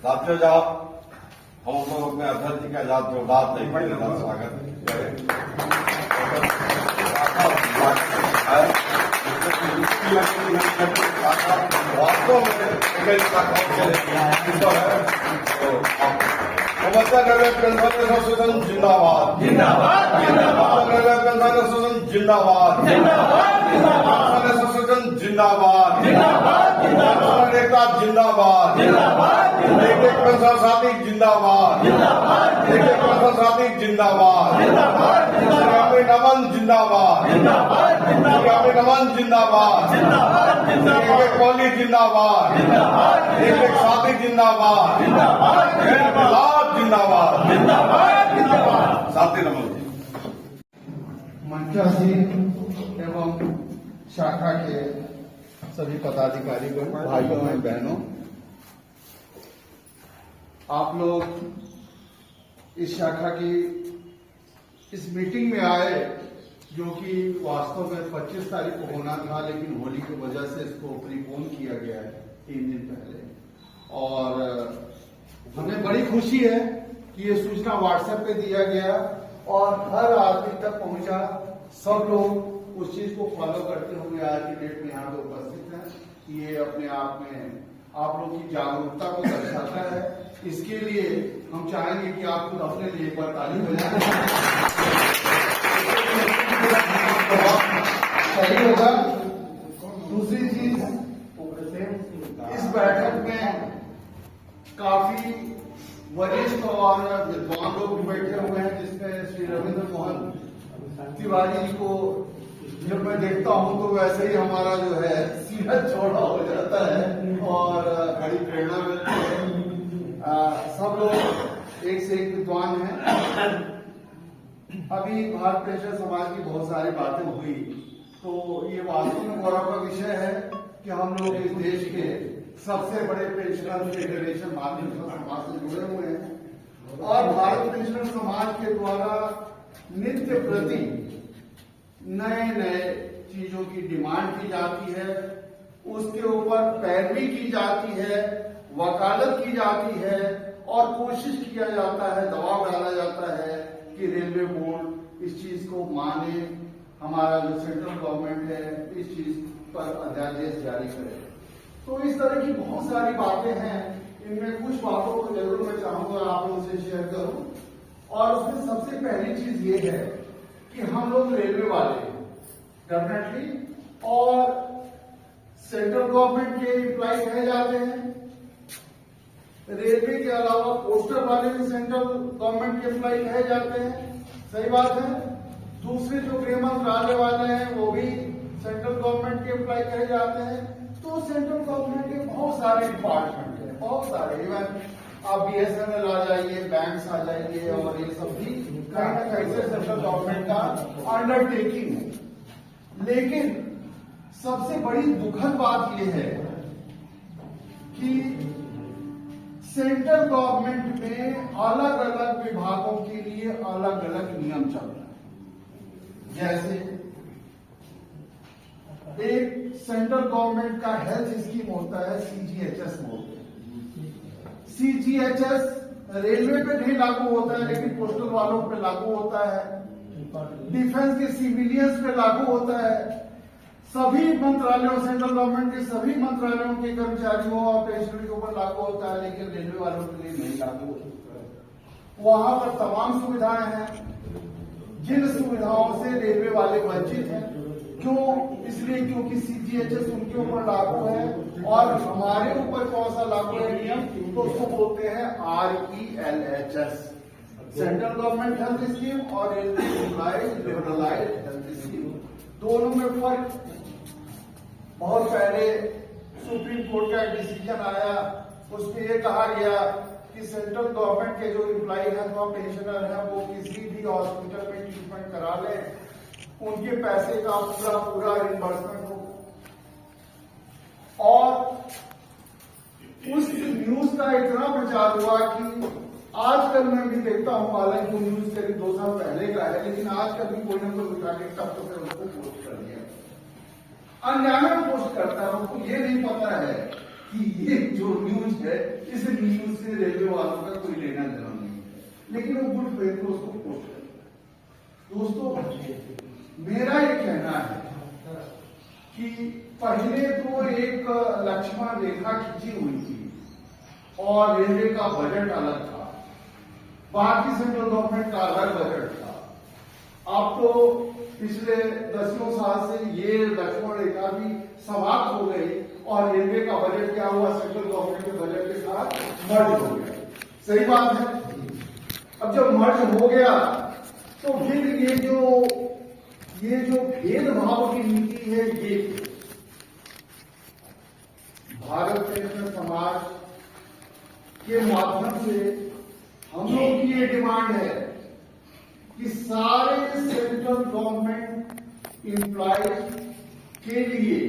साथियों, जब हम लोग अपने अभ्यर्थी के आजाद जोरदार तरीके से स्वागत करें, वास्तव में रेलवे पेंशन एसोसिएशन जिंदाबाद, जिंदाबाद, जिंदाबाद। रेलवे पेंशन एसोसिएशन जिंदाबाद, जिंदाबाद, जिंदाबाद। एसोसिएशन जिंदाबाद, जिंदाबाद, जिंदाबाद। एकता जिंदाबाद, जिंदाबाद, जिंदाबाद। एक पेंशन साथी जिंदाबाद, जिंदाबाद। एक पेंशन साथी जिंदाबाद, जिंदाबाद। ग्रामीण नमन जिंदाबाद, जिंदाबाद, जिंदाबाद। ग्रामीण नमन जिंदाबाद, जिंदाबाद, जिंदाबाद। एक कॉली जिंदाबाद, जिंदाबाद। एक साथी जिंदाबाद, जिंदाबाद, जिंदाबाद, जिंदाबाद, जिंदाबाद। साथी नमन मंचासीन एवं शाखा के सभी पदाधिकारीगण, भाइयों और बहनों, आप लोग इस शाखा की इस मीटिंग में आए, जो कि वास्तव में 25 तारीख को होना था, लेकिन होली की वजह से इसको प्रीपोन किया गया है 3 दिन पहले। और हमें बड़ी खुशी है कि ये सूचना व्हाट्सएप पे दिया गया और हर आदमी तक पहुंचा। सब लोग उस चीज को फॉलो करते हुए आज की डेट में यहाँ पे उपस्थित हैं। ये अपने आप में आप लोग की जागरूकता को दर्शाता है। इसके लिए हम चाहेंगे कि आप खुद अपने लिए एक बार ताली बजाएं। सही होगा। दूसरी चीज, इस बैठक में काफी वरिष्ठ और विद्वान लोग भी बैठे हुए हैं, जिसमें श्री रविंद्र मोहन तिवारी जी को जब मैं देखता हूं तो वैसे ही हमारा जो है सीना चौड़ा हो जाता है और बड़ी प्रेरणा मिलती है। सब लोग एक से एक विद्वान हैं। अभी भारत पेंशन समाज की बहुत सारी बातें हुई, तो ये वास्तव में गौरव का विषय है कि हम लोग इस देश के सबसे बड़े पेंशनर फेडरेशन भारतीय पेंशनर समाज से जुड़े हुए हैं और भारत पेंशनर समाज के द्वारा नित्य प्रति नए नए चीजों की डिमांड की जाती है, उसके ऊपर पैरवी की जाती है, वकालत की जाती है और कोशिश किया जाता है, दबाव डाला जाता है कि रेलवे बोर्ड इस चीज को माने, हमारा जो सेंट्रल गवर्नमेंट है इस चीज पर अध्यादेश जारी करे। तो इस तरह की बहुत सारी बातें हैं। इनमें कुछ बातों को जरूर मैं चाहूंगा आप लोगों से शेयर करूं। और उसमें सबसे पहली चीज ये है कि हम लोग रेलवे वाले डेफिनेटली और सेंट्रल गवर्नमेंट के एम्प्लॉय कहे जाते हैं। रेलवे के अलावा पोस्टल वाले भी सेंट्रल गवर्नमेंट के एम्प्लॉय कहे जाते हैं। सही बात है। दूसरे जो गृह मंत्रालय वाले हैं वो भी सेंट्रल गवर्नमेंट के एम्प्लॉय कहे जाते हैं। तो सेंट्रल गवर्नमेंट के बहुत सारे डिपार्टमेंट हैं, बहुत सारे। इवन आप BSNL आ जाइए, बैंक्स आ जाइए, और ये सब भी कहीं ना कहीं से सेंट्रल गवर्नमेंट का अंडरटेकिंग है। लेकिन सबसे बड़ी दुखद बात यह है कि सेंट्रल गवर्नमेंट में अलग अलग विभागों के लिए अलग अलग नियम चल रहे हैं। जैसे एक सेंट्रल गवर्नमेंट का हेल्थ स्कीम होता है, CGHS बोलते हैं। CGHS रेलवे पे नहीं लागू होता है, लेकिन पोस्टल वालों पे लागू होता है, डिफेंस के सिविलियंस पे लागू होता है, सभी मंत्रालयों, सेंट्रल गवर्नमेंट के सभी मंत्रालयों के कर्मचारियों और पेंशनर के ऊपर लागू होता है, लेकिन रेलवे वालों के लिए नहीं लागू होता है। वहां पर तमाम सुविधाएं हैं, जिन सुविधाओं से रेलवे वाले वंचित हैं। क्यों? इसलिए क्योंकि CGHS उनके ऊपर लागू है और हमारे ऊपर कौन सा लागू है नियम, तो उसको बोलते हैं RELHS, central government health scheme और railway employees liberalised health scheme. दोनों में फर्क। बहुत पहले सुप्रीम कोर्ट का एक डिसीजन आया, उसमें यह कहा गया कि सेंट्रल गवर्नमेंट के जो एम्प्लॉय हैं अथवा पेंशनर हैं वो किसी भी हॉस्पिटल में ट्रीटमेंट करा लें, उनके पैसे का पूरा पूरा रिम्बर्समेंट हो। और उस न्यूज का इतना प्रचार हुआ कि आजकल मैं भी देखता हूं, हालांकि न्यूज करीब 2 साल पहले का है, लेकिन आजकल भी कोई ना कोई उठा के तब तो फिर उसको पोस्ट कर दिया, अनजाने पोस्ट करता है। उनको ये नहीं पता है कि ये जो न्यूज है इस न्यूज से रेलवे वालों का कोई लेना देना नहीं है, लेकिन वो गुड फेथ में उसको पोस्ट कर। दोस्तों, मेरा ये कहना है कि पहले तो एक लक्ष्मण रेखा खींची हुई थी और रेलवे का बजट अलग था, बाकी सेंट्रल गवर्नमेंट का अलग बजट था। अब तो पिछले 10 साल से ये लक्ष्मण रेखा भी समाप्त हो गई और रेलवे का बजट क्या हुआ, सेंट्रल गवर्नमेंट के बजट के साथ मर्ज हो गया। सही बात है। अब जब मर्ज हो गया तो फिर ये जो भेदभाव की नीति है, ये भारत पेंशन समाज के माध्यम से हम लोग की ये डिमांड है कि सारे सेंट्रल गवर्नमेंट एम्प्लॉयज के लिए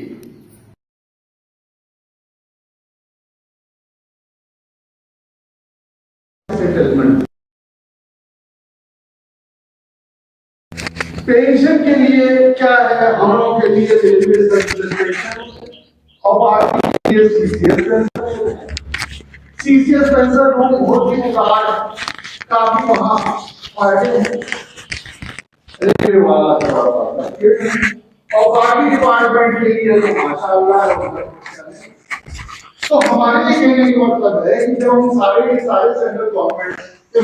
सेटलमेंट, पेंशन के लिए क्या है, हम लोग के लिए रेलवे सर्विस और बाकी के लिए सीसीएस पेंशन लोग भर्ती कार्ड काफी वहां फायदे हैं रेलवे वाला और बाकी डिपार्टमेंट के लिए तो माशाअल्लाह। तो हमारे ये कहने का मतलब है कि जब हम सारे सेंट्रल गवर्नमेंट के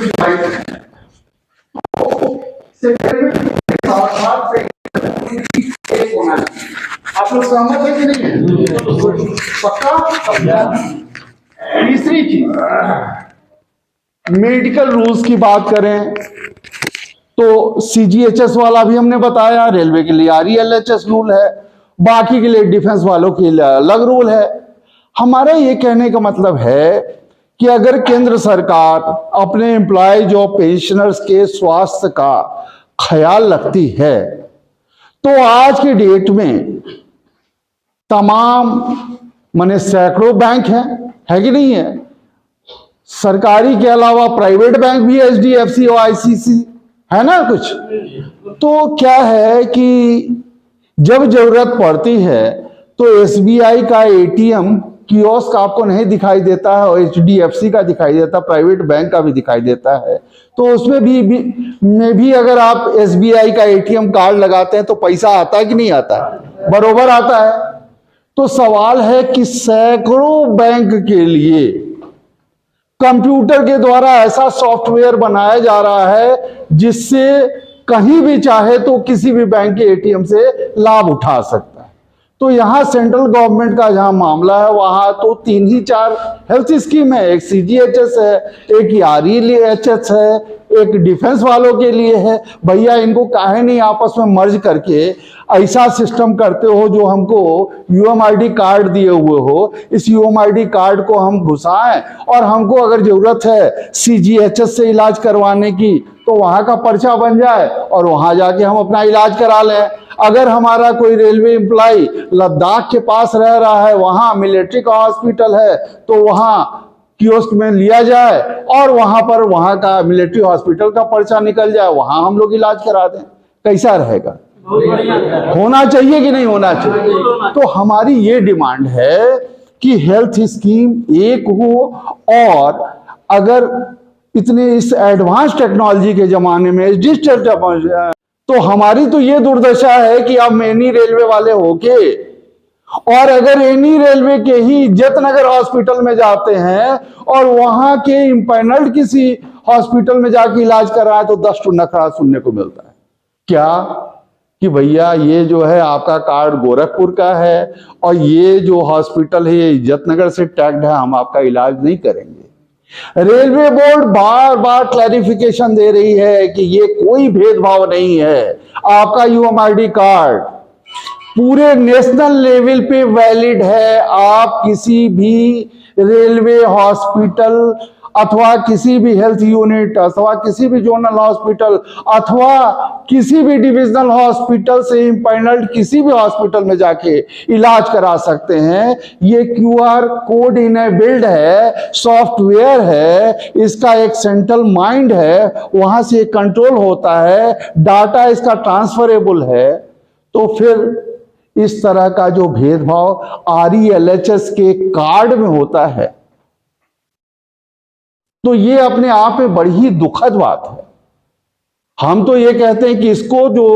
एक होना चाहिए। आप लोग सहमत है कि नहीं है? पक्का? तीसरी चीज, मेडिकल रूल्स की बात करें तो सीजीएचएस वाला भी हमने बताया, रेलवे के लिए आरईएलएचएस रूल है, बाकी के लिए डिफेंस वालों के लिए अलग रूल है। हमारा ये कहने का मतलब है कि अगर केंद्र सरकार अपने एम्प्लॉयज और पेंशनर्स के स्वास्थ्य का ख्याल रखती है तो आज के डेट में तमाम माने सैकड़ों बैंक है कि नहीं है, सरकारी के अलावा प्राइवेट बैंक भी, एचडीएफसी और आईसीसी है ना कुछ। तो क्या है कि जब जरूरत पड़ती है तो एसबीआई का एटीएम कियोस्क आपको नहीं दिखाई देता है और एचडीएफसी का दिखाई देता है, प्राइवेट बैंक का भी दिखाई देता है। तो उसमें भी अगर आप एसबीआई का एटीएम कार्ड लगाते हैं तो पैसा आता है कि नहीं आता है? बरोबर आता है। तो सवाल है कि सैकड़ों बैंक के लिए कंप्यूटर के द्वारा ऐसा सॉफ्टवेयर बनाया जा रहा है जिससे कहीं भी चाहे तो किसी भी बैंक के एटीएम से लाभ उठा सकता है। तो यहां सेंट्रल गवर्नमेंट का जहां मामला है वहां तो 3 ही 4 हेल्थ स्कीम है, एक सीजीएचएस है, एक आरईएलएचएस है, एक डिफेंस वालों के लिए है। भैया इनको काहे नहीं आपस में मर्ज करके ऐसा सिस्टम करते हो जो हमको यूएमआईडी कार्ड दिए हुए हो, इस यूएमआईडी कार्ड को हम घुसाएं और हमको अगर जरूरत है सीजीएचएस से इलाज करवाने की तो वहां का पर्चा बन जाए और वहां जाके हम अपना इलाज करा लें। अगर हमारा कोई रेलवे एम्प्लॉय लद्दाख के पास रह रहा है, वहां मिलिट्री का हॉस्पिटल है, तो वहां कियोस्क में लिया जाए और वहां का मिलिट्री हॉस्पिटल का पर्चा निकल जाए, वहां हम लोग इलाज करा दें। कैसा रहेगा? होना चाहिए कि नहीं होना चाहिए? तो हमारी ये डिमांड है कि हेल्थ स्कीम एक हो और अगर इतने इस एडवांस टेक्नोलॉजी के जमाने में डिजिटल तो हमारी तो ये दुर्दशा है कि अब एनी रेलवे वाले होके और अगर एनी रेलवे के ही इज्जतनगर हॉस्पिटल में जाते हैं और वहां के इंपैनल्ड किसी हॉस्पिटल में जाके इलाज कराए तो 10 नखरा सुनने को मिलता है। क्या कि भैया ये जो है आपका कार्ड गोरखपुर का है और ये जो हॉस्पिटल है ये इज्जतनगर से टैग्ड है, हम आपका इलाज नहीं करेंगे। रेलवे बोर्ड बार बार क्लैरिफिकेशन दे रही है कि ये कोई भेदभाव नहीं है, आपका यूएमआईडी कार्ड पूरे नेशनल लेवल पे वैलिड है। आप किसी भी रेलवे हॉस्पिटल अथवा किसी भी हेल्थ यूनिट अथवा किसी भी जोनल हॉस्पिटल अथवा किसी भी डिविजनल हॉस्पिटल से इम्पैनल्ड किसी भी हॉस्पिटल में जाके इलाज करा सकते हैं। ये क्यूआर कोड इनेबल्ड है, सॉफ्टवेयर है, इसका एक सेंट्रल माइंड है, वहां से कंट्रोल होता है, डाटा इसका ट्रांसफरेबल है। तो फिर इस तरह का जो भेदभाव RELHS के कार्ड में होता है, तो ये अपने आप में बड़ी ही दुखद बात है। हम तो ये कहते हैं कि इसको जो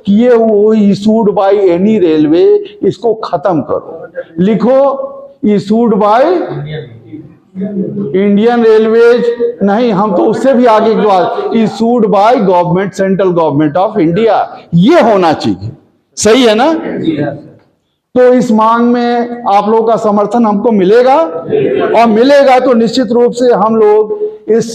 किए हुए इशूड बाय एनी रेलवे, इसको खत्म करो। लिखो इशूड बाय इंडियन रेलवेज, नहीं, हम तो उससे भी आगे की बात, issued by government, central government of India, ये होना चाहिए। सही है ना? तो इस मांग में आप लोगों का समर्थन हमको मिलेगा, और मिलेगा तो निश्चित रूप से हम लोग इस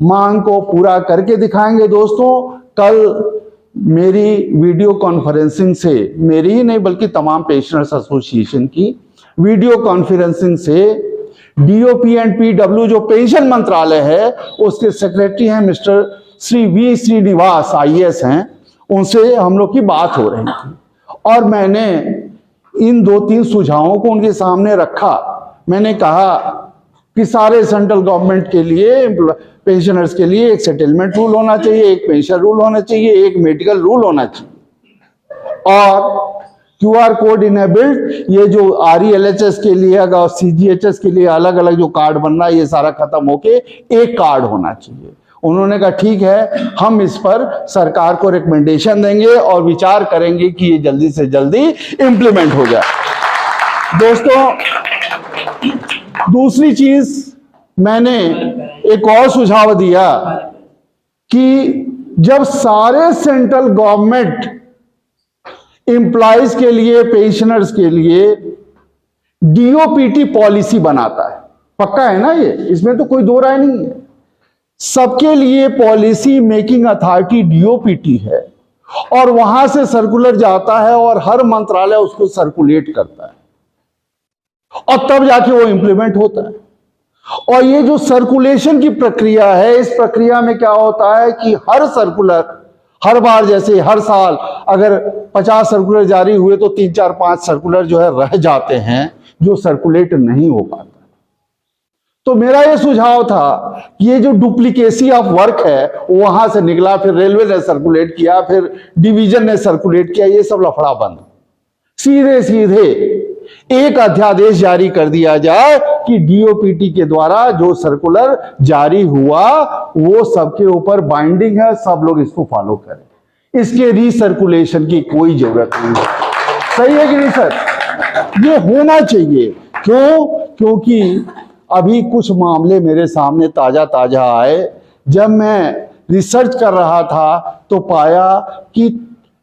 मांग को पूरा करके दिखाएंगे। दोस्तों, कल मेरी वीडियो कॉन्फ्रेंसिंग से, मेरी ही नहीं बल्कि तमाम पेंशनर्स एसोसिएशन की वीडियो कॉन्फ्रेंसिंग से DOP एंड PW जो पेंशन मंत्रालय है उसके सेक्रेटरी हैं mister Shri V Srinivas IAS हैं, उनसे हम लोग की बात हो रही थी, और मैंने इन 2-3 सुझावों को उनके सामने रखा। मैंने कहा कि सारे सेंट्रल गवर्नमेंट के लिए, पेंशनर्स के लिए एक सेटलमेंट रूल होना चाहिए, एक पेंशन रूल होना चाहिए, एक मेडिकल रूल होना चाहिए, और QR कोड इनेबल्ड, ये जो RELHS के लिए और CGHS के लिए अलग अलग जो कार्ड बन रहा है, ये सारा खत्म होके एक कार्ड होना चाहिए। उन्होंने कहा ठीक है, हम इस पर सरकार को रिकमेंडेशन देंगे और विचार करेंगे कि ये जल्दी से जल्दी इंप्लीमेंट हो जाए। दोस्तों, दूसरी चीज मैंने एक और सुझाव दिया कि जब सारे सेंट्रल गवर्नमेंट एम्प्लॉयज के लिए, पेंशनर्स के लिए DOPT पॉलिसी बनाता है, पक्का है ना ये, इसमें तो कोई दो राय नहीं है, सबके लिए पॉलिसी मेकिंग अथॉरिटी DOPT है, और वहां से सर्कुलर जाता है और हर मंत्रालय उसको सर्कुलेट करता है, और तब जाके वो इंप्लीमेंट होता है। और ये जो सर्कुलेशन की प्रक्रिया है, इस प्रक्रिया में क्या होता है कि हर सर्कुलर, हर बार जैसे हर साल अगर 50 सर्कुलर जारी हुए तो 3-4-5 सर्कुलर जो है रह जाते हैं, जो सर्कुलेट नहीं हो पाता। तो मेरा ये सुझाव था कि ये जो डुप्लीकेसी ऑफ वर्क है वहां से निकला, फिर रेलवे ने सर्कुलेट किया, फिर डिवीजन ने सर्कुलेट किया, ये सब लफड़ा बंद, सीधे सीधे एक अध्यादेश जारी कर दिया जाए कि DOPT के द्वारा जो सर्कुलर जारी हुआ वो सबके ऊपर बाइंडिंग है, सब लोग इसको फॉलो करें, इसके रीसर्कुलेशन की कोई जरूरत नहीं है। सही है कि नहीं सर? ये होना चाहिए। क्यों? क्योंकि अभी कुछ मामले मेरे सामने ताजा आए, जब मैं रिसर्च कर रहा था तो पाया कि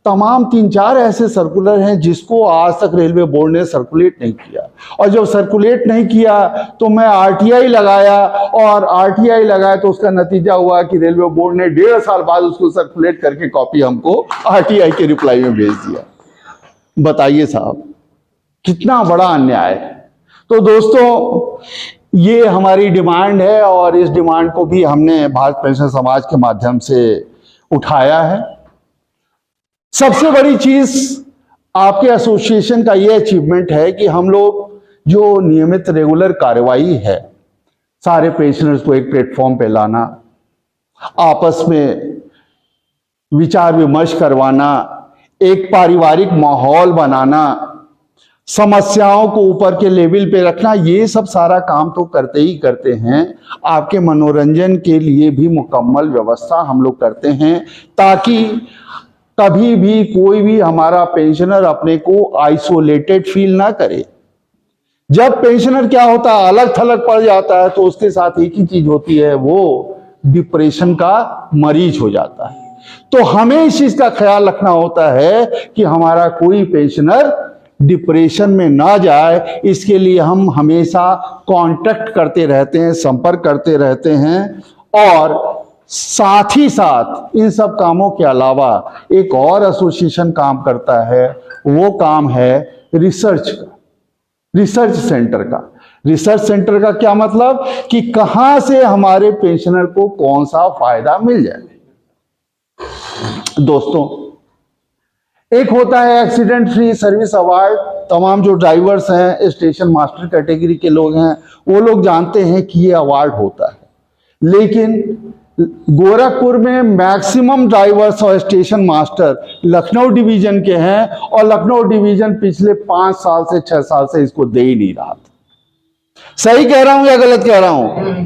तमाम 3-4 ऐसे सर्कुलर हैं जिसको आज तक रेलवे बोर्ड ने सर्कुलेट नहीं किया, और जब सर्कुलेट नहीं किया तो मैं RTI लगाया, और RTI लगाया तो उसका नतीजा हुआ कि रेलवे बोर्ड ने 1.5 साल बाद उसको सर्कुलेट करके कॉपी हमको RTI के रिप्लाई में भेज दिया। बताइए साहब, कितना बड़ा अन्याय है। तो दोस्तों, ये हमारी डिमांड है, और इस डिमांड को भी हमने भारत पेंशन समाज के माध्यम से उठाया है। सबसे बड़ी चीज आपके एसोसिएशन का ये अचीवमेंट है कि हम लोग जो नियमित रेगुलर कार्रवाई है, सारे पेंशनर्स को एक प्लेटफॉर्म पे लाना, आपस में विचार विमर्श करवाना, एक पारिवारिक माहौल बनाना, समस्याओं को ऊपर के लेवल पे रखना, ये सब सारा काम तो करते ही करते हैं। आपके मनोरंजन के लिए भी मुकम्मल व्यवस्था हम लोग करते हैं, ताकि कभी भी कोई भी हमारा पेंशनर अपने को आइसोलेटेड फील ना करे। जब पेंशनर क्या होता है, अलग थलग पड़ जाता है, तो उसके साथ एक ही चीज होती है, वो डिप्रेशन का मरीज हो जाता है। तो हमें इस चीज का ख्याल रखना होता है कि हमारा कोई पेंशनर डिप्रेशन में ना जाए, इसके लिए हम हमेशा कांटेक्ट करते रहते हैं, संपर्क करते रहते हैं। और साथ ही साथ इन सब कामों के अलावा एक और एसोसिएशन काम करता है, वो काम है रिसर्च का, रिसर्च सेंटर का। रिसर्च सेंटर का क्या मतलब कि कहां से हमारे पेंशनर को कौन सा फायदा मिल जाए। दोस्तों, एक होता है एक्सीडेंट फ्री सर्विस अवार्ड। तमाम जो ड्राइवर्स हैं, स्टेशन मास्टर कैटेगरी के लोग हैं, वो लोग जानते हैं कि ये अवार्ड होता है। लेकिन गोरखपुर में मैक्सिमम ड्राइवर्स और स्टेशन मास्टर लखनऊ डिवीजन के हैं, और लखनऊ डिवीजन पिछले 5 साल से 6 साल से इसको दे ही नहीं रहा था। सही कह रहा हूं या गलत कह रहा हूं?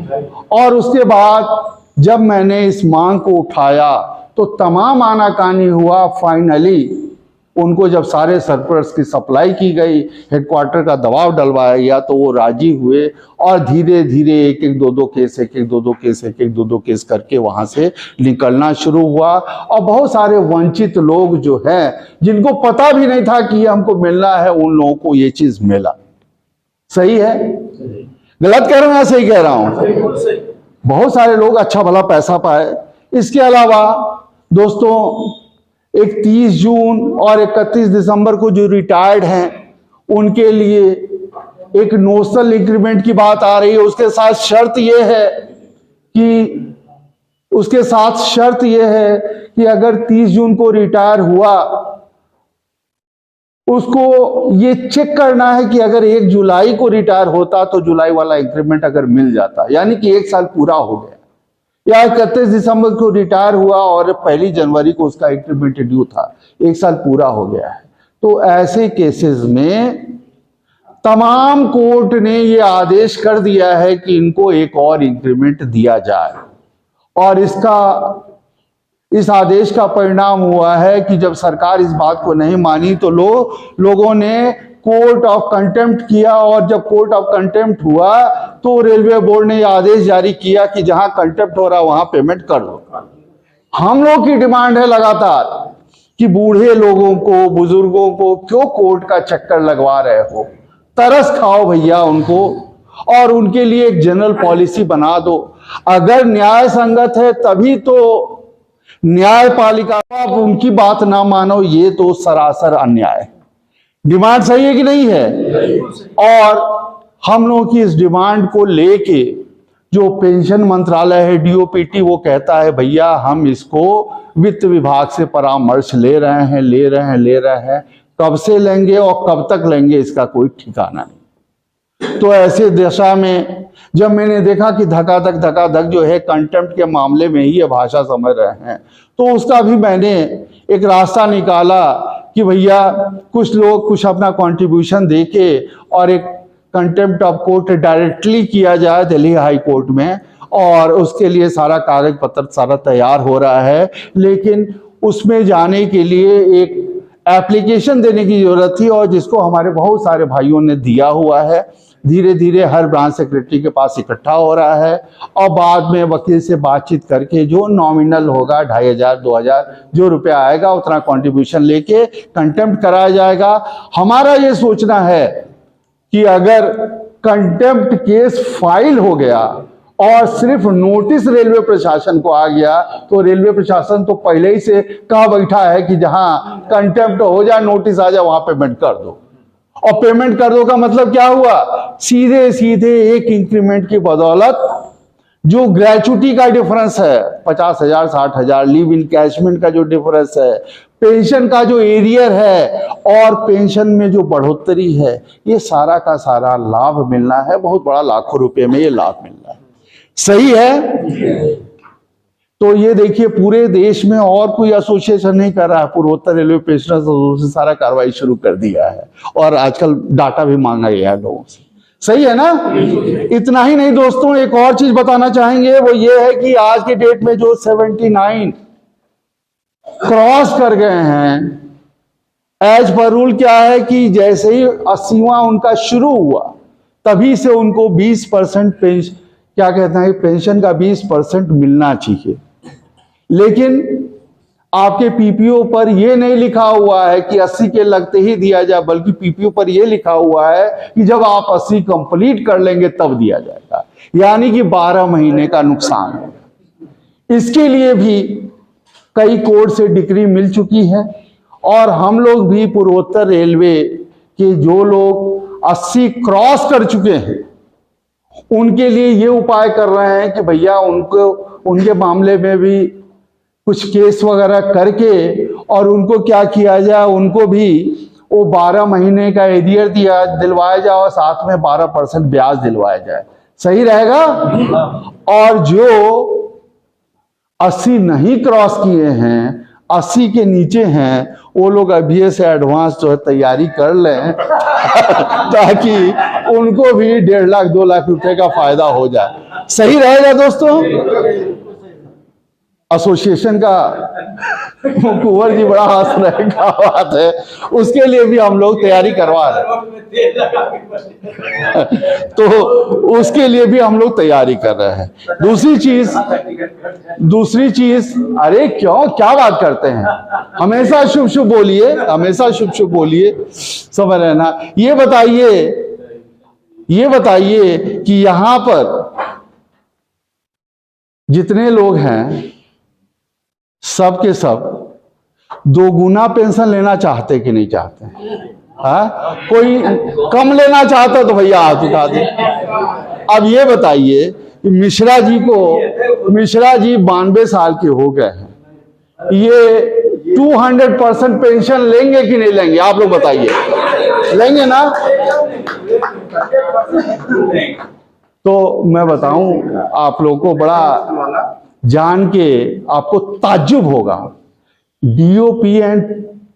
और उसके बाद जब मैंने इस मांग को उठाया तो तमाम आनाकानी हुआ। फाइनली उनको जब सारे सर्कुलर्स की सप्लाई की गई, हेडक्वार्टर का दबाव डलवाया गया, तो वो राजी हुए और धीरे धीरे एक एक दो दो केस करके वहां से निकलना शुरू हुआ। और बहुत सारे वंचित लोग जो हैं, जिनको पता भी नहीं था कि ये हमको मिलना है, उन लोगों को ये चीज मिला। सही है? गलत कह रहा हूं या सही कह रहा हूं? बहुत सारे लोग अच्छा भला पैसा पाए। इसके अलावा दोस्तों, एक 30 जून और 31 दिसंबर को जो रिटायर्ड हैं, उनके लिए एक नोशनल इंक्रीमेंट की बात आ रही है। उसके साथ शर्त यह है कि अगर 30 जून को रिटायर हुआ, उसको ये चेक करना है कि अगर 1 जुलाई को रिटायर होता तो जुलाई वाला इंक्रीमेंट अगर मिल जाता, यानी कि 1 साल पूरा हो गया, या 31 दिसंबर को रिटायर हुआ और 1 जनवरी को उसका इंक्रीमेंट ड्यू था, 1 साल पूरा हो गया है। तो ऐसे केसेस में तमाम कोर्ट ने ये आदेश कर दिया है कि इनको एक और इंक्रीमेंट दिया जाए। और इस आदेश का परिणाम हुआ है कि जब सरकार इस बात को नहीं मानी तो लोगों ने कोर्ट ऑफ कंटेम्प्ट किया, और जब कोर्ट ऑफ कंटेम्प्ट हुआ तो रेलवे बोर्ड ने यह आदेश जारी किया कि जहां कंटेम्प्ट हो रहा वहां पेमेंट कर दो। हम लोग की डिमांड है लगातार कि बूढ़े लोगों को, बुजुर्गों को क्यों कोर्ट का चक्कर लगवा रहे हो? तरस खाओ भैया उनको, और उनके लिए एक जनरल पॉलिसी बना दो। अगर न्याय संगत है तभी तो न्यायपालिका, आप उनकी बात ना मानो, ये तो सरासर अन्याय है। डिमांड सही है कि नहीं है? और हम लोगों की इस डिमांड को लेके जो पेंशन मंत्रालय है, डीओपीटी, वो कहता है भैया हम इसको वित्त विभाग से परामर्श ले रहे हैं। कब से लेंगे और कब तक लेंगे इसका कोई ठिकाना नहीं। तो ऐसे दशा में जब मैंने देखा कि धकाधक जो है कंटेम्प्ट के मामले में ही ये भाषा समझ रहे हैं, तो उसका भी मैंने एक रास्ता निकाला कि भैया कुछ लोग कुछ अपना कंट्रीब्यूशन देके और एक कंटेम्प्ट ऑफ कोर्ट डायरेक्टली किया जाए दिल्ली हाई कोर्ट में, और उसके लिए सारा कागज पत्र सारा तैयार हो रहा है। लेकिन उसमें जाने के लिए एक एप्लीकेशन देने की जरूरत थी, और जिसको हमारे बहुत सारे भाइयों ने दिया हुआ है। धीरे धीरे हर ब्रांच सेक्रेटरी के पास इकट्ठा हो रहा है, और बाद में वकील से बातचीत करके जो नॉमिनल होगा 2500 2000 जो रुपया आएगा उतना कंट्रीब्यूशन लेके कंटेम्प्ट कराया जाएगा। हमारा ये सोचना है कि अगर कंटेम्प्ट केस फाइल हो गया और सिर्फ नोटिस रेलवे प्रशासन को आ गया, तो रेलवे प्रशासन तो पहले ही से कहा बैठा है कि जहां कंटेम्प्ट हो जाए, नोटिस आ जाए, वहां पेमेंट कर दो। और पेमेंट कर दो का मतलब क्या हुआ? सीधे सीधे एक इंक्रीमेंट की बदौलत जो ग्रेचुटी का डिफरेंस है 50,000 60,000, लीव इनकैशमेंट का जो डिफरेंस है, पेंशन का जो एरियर है और पेंशन में जो बढ़ोतरी है, ये सारा का सारा लाभ मिलना है। बहुत बड़ा, लाखों रुपए में ये लाभ मिलना है। सही है? तो ये देखिए पूरे देश में और कोई एसोसिएशन नहीं कर रहा है। पूर्वोत्तर रेलवे पेंशनर्स एसोसिएशन सारा कार्रवाई शुरू कर दिया है, और आजकल डाटा भी मांगा गया है लोगों से। सही है ना? इतना ही नहीं दोस्तों, एक और चीज बताना चाहेंगे, वो ये है कि आज के डेट में जो 79 क्रॉस कर गए हैं, एज पर रूल क्या है कि जैसे ही 80वां उनका शुरू हुआ तभी से उनको 20% पेंशन, क्या कहते हैं, पेंशन का 20% मिलना चाहिए। लेकिन आपके पीपीओ पर यह नहीं लिखा हुआ है कि 80 के लगते ही दिया जाए, बल्कि पीपीओ पर यह लिखा हुआ है कि जब आप 80 कंप्लीट कर लेंगे तब दिया जाएगा, यानी कि 12 महीने का नुकसान है। इसके लिए भी कई कोर्ट से डिक्री मिल चुकी है, और हम लोग भी पूर्वोत्तर रेलवे के जो लोग 80 क्रॉस कर चुके हैं उनके लिए ये उपाय कर रहे हैं कि भैया उनको, उनके मामले में भी कुछ केस वगैरह करके और उनको क्या किया जाए, उनको भी वो 12 महीने का एरियर दिलवाया जाए और साथ में 12% ब्याज दिलवाया जाए। सही रहेगा? और जो 80 नहीं क्रॉस किए हैं, 80 के नीचे हैं, वो लोग अभी से एडवांस जो है तैयारी कर लें ताकि उनको भी 1.5 लाख 2 लाख रुपए का फायदा हो जाए। सही रहेगा दोस्तों? एसोसिएशन का कुंवर जी बड़ा हंस रहे, क्या बात है, उसके लिए भी हम लोग तैयारी करवा रहे तो उसके लिए भी हम लोग तैयारी कर रहे हैं। दूसरी चीज, अरे क्यों, क्या बात करते हैं, हमेशा शुभ शुभ बोलिए, हमेशा शुभ शुभ बोलिए, समझ रहे ना। ये बताइए कि यहां पर जितने लोग हैं सब के सब 2 गुना पेंशन लेना चाहते कि नहीं चाहते? हाँ, कोई कम लेना चाहता तो भैया हाथ उठा दे। अब ये बताइए, मिश्रा जी 92 साल के हो गए हैं, ये 200% पेंशन लेंगे कि नहीं लेंगे? आप लोग बताइए, लेंगे ना? तो मैं बताऊं आप लोगों को, बड़ा जान के आपको ताज्जुब होगा, डीओपी एंड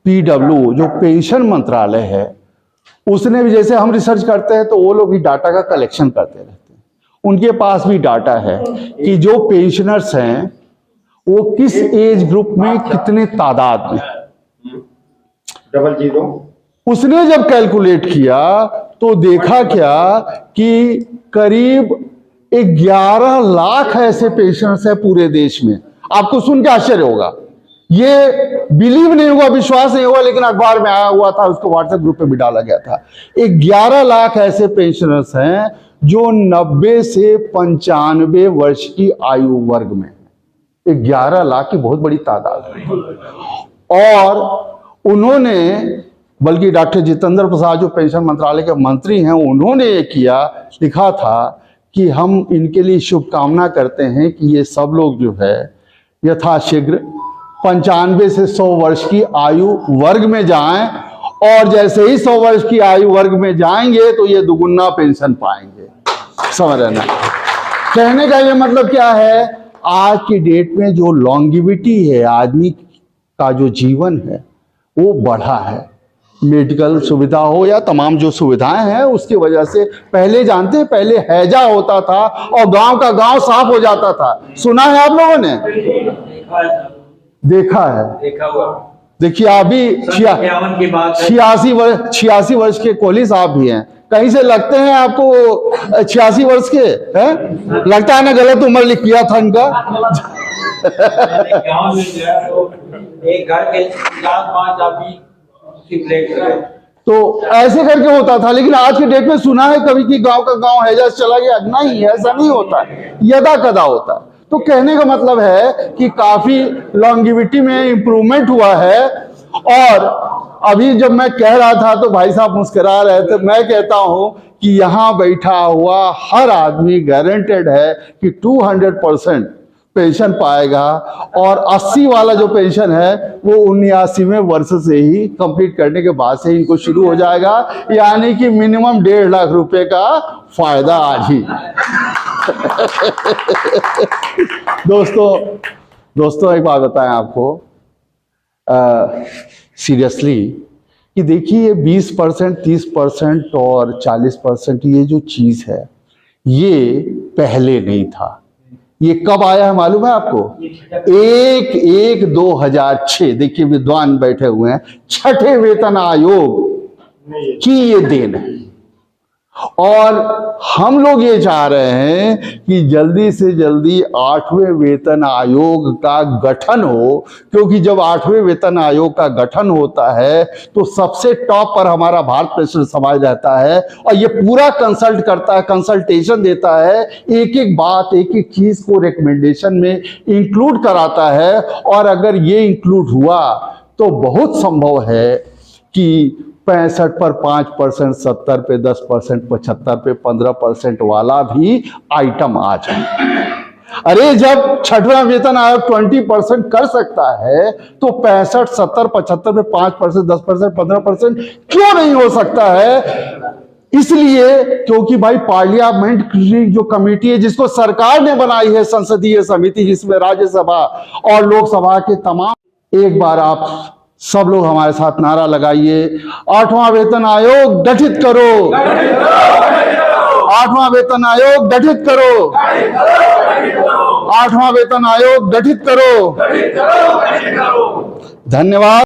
पीडब्ल्यू जो पेंशन मंत्रालय है, उसने भी, जैसे हम रिसर्च करते हैं तो वो लोग भी डाटा का कलेक्शन करते रहते हैं, उनके पास भी डाटा है कि जो पेंशनर्स हैं वो किस एज ग्रुप में कितने तादाद में। 00 उसने जब कैलकुलेट किया तो देखा क्या कि करीब 11 लाख ऐसे पेशेंट्स हैं पूरे देश में। आपको सुन के आश्चर्य होगा, ये बिलीव नहीं होगा, विश्वास नहीं होगा, लेकिन अखबार में आया हुआ था, उसको व्हाट्सएप ग्रुप पे भी डाला गया था। 11 लाख ऐसे पेंशनर्स हैं जो 90 से 95 वर्ष की आयु वर्ग में। 11 लाख की बहुत बड़ी तादाद है। और उन्होंने, बल्कि डॉक्टर जितेंद्र प्रसाद जो पेंशन मंत्रालय के मंत्री हैं, उन्होंने ये किया, लिखा था कि हम इनके लिए शुभकामना करते हैं कि ये सब लोग जो है यथाशीघ्र 95 से 100 वर्ष की आयु वर्ग में जाएं, और जैसे ही 100 वर्ष की आयु वर्ग में जाएंगे तो ये दुगुना पेंशन पाएंगे। समझ रहे ना? कहने का ये मतलब क्या है, आज की डेट में जो लॉन्गिविटी है, आदमी का जो जीवन है वो बढ़ा है, मेडिकल सुविधा हो या तमाम जो सुविधाएं हैं उसकी वजह से। पहले जानते हैं, पहले हैजा होता था और गांव का गांव साफ हो जाता था। सुना है आप लोगों ने? देखा है, देखिए आप भी 86 वर्ष के कोहली साहब भी हैं, कहीं से लगते हैं आपको 86 वर्ष के हैं? लगता है ना, गलत उम्र लिख किया था इनका। एक घर के 4-5 आदमी तो ऐसे करके होता था, लेकिन आज के डेट में सुना है कभी कि गांव का गांव हैजा चला गया? नहीं, ऐसा नहीं होता है, यदा कदा होता है। तो कहने का मतलब है कि काफी लॉन्गिविटी में इंप्रूवमेंट हुआ है। और अभी जब मैं कह रहा था तो भाई साहब मुस्कुरा रहे थे। मैं कहता हूं कि यहां बैठा हुआ हर आदमी गारंटेड है कि 200% पेंशन पाएगा, और 80 वाला जो पेंशन है वो 79वें वर्ष से ही कंप्लीट करने के बाद से इनको शुरू हो जाएगा, यानी कि मिनिमम 1.5 लाख रुपए का फायदा आज ही। दोस्तों एक बात बताएं आपको सीरियसली, कि देखिए 20%, 30% और 40% ये जो चीज है ये पहले नहीं था। ये कब आया है मालूम है आपको? 1/1/2006, देखिए विद्वान बैठे हुए हैं, 6ठे वेतन आयोग की ये देन है। और हम लोग ये चाह रहे हैं कि जल्दी से जल्दी 8वें वेतन आयोग का गठन हो, क्योंकि जब 8वें वेतन आयोग का गठन होता है तो सबसे टॉप पर हमारा भारत पेंशन समाज रहता है, और ये पूरा कंसल्ट करता है, कंसल्टेशन देता है, एक एक बात, एक एक चीज को रिकमेंडेशन में इंक्लूड कराता है। और अगर ये इंक्लूड हुआ तो बहुत संभव है कि 65 पर 5%, 70 पे 10%, 75 पे 15% वाला भी आइटम आ जाए। अरे जब 6वां वेतन आयोग 20% कर सकता है तो 65, 70, 75 पे 5%, 10%, 15% क्यों नहीं हो सकता है? इसलिए क्योंकि भाई पार्लियामेंट की जो कमेटी है जिसको सरकार ने बनाई है, संसदीय समिति, जिसमें राज्यसभा और लोकसभा के तमाम, एक बार आप सब लोग हमारे साथ नारा लगाइए, 8वां वेतन आयोग गठित करो, 8वां वेतन आयोग गठित करो, 8वां वेतन आयोग गठित करो। धन्यवाद।